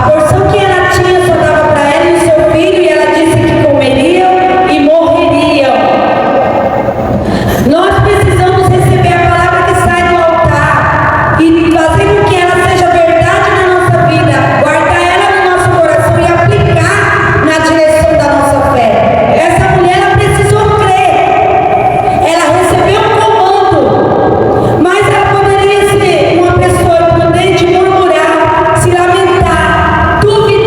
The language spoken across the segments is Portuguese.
porção que ela tinha só dava para ela e o seu filho, e ela disse que comeriam e morreriam. Nós precisamos receber a palavra que sai do altar e fazer com que ela seja verdade na nossa vida, guardar ela no nosso coração e aplicar na direção da nossa fé. Essa mulher, ela precisou crer. Ela recebeu um comando, mas ela poderia ser uma pessoa prudente, murmurar, se lamentar, duvidar.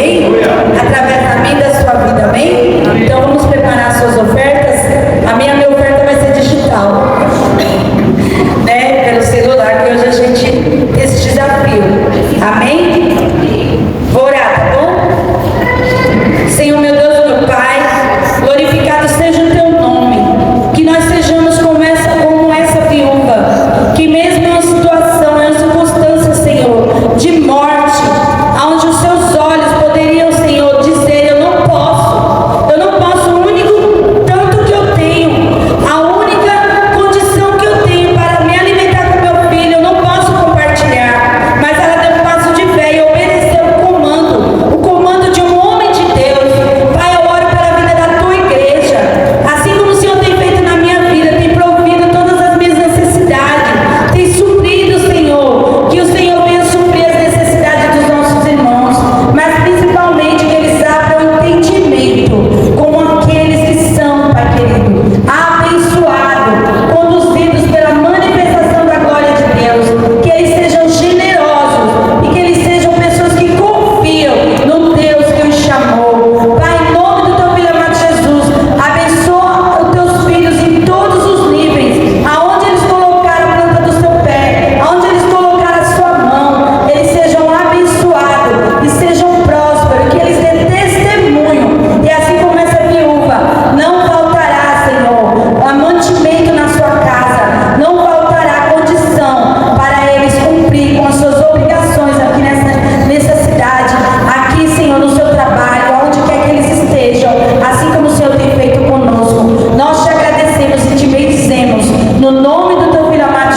amém? Através da minha e da sua vida, amém? Então vamos preparar suas ofertas. A minha oferta vai ser digital, né? Pelo celular, que hoje a gente tem esse desafio, amém? Vou orar, tá bom? Senhor, meu Deus, meu Pai, glorificado seja o teu nome, que nós sejamos como essa viúva, que mesmo em uma situação, em uma circunstância, Senhor, de morte, onde os seus olhos poderiam, Senhor, dizer: eu não posso, o único tanto que eu tenho, a única condição que eu tenho para me alimentar com meu filho, eu não posso compartilhar. Mas ela deu um passo de fé e obedeceu o comando de um homem de Deus. Pai, eu oro pela vida da tua igreja, assim como o Senhor tem feito na minha vida, tem provido todas as minhas necessidades, tem suprido, Senhor, que o Senhor venha suprir as necessidades dos nossos irmãos, mas principalmente que eles abram entendimento como aqueles que são, Pai querido, abençoados, conduzidos pela manifestação da glória de Deus, que eles sejam generosos e que eles sejam pessoas que confiam no Deus que os chamou. Pai, em nome do teu filho amado Jesus, abençoa os teus filhos em todos os níveis, aonde eles colocaram a planta do seu pé, aonde eles colocaram a sua mão, eles sejam abençoados e sejam prósperos, que eles dêem testemunho, e assim como essa viúva, não faltará, Senhor, a mantimento na sua casa, não faltará condição para eles cumprir com as suas obrigações aqui nessa cidade, aqui, Senhor, no seu trabalho, onde quer que eles estejam, assim como o Senhor tem feito conosco. Nós te agradecemos e te bendizemos, no nome do teu filho amado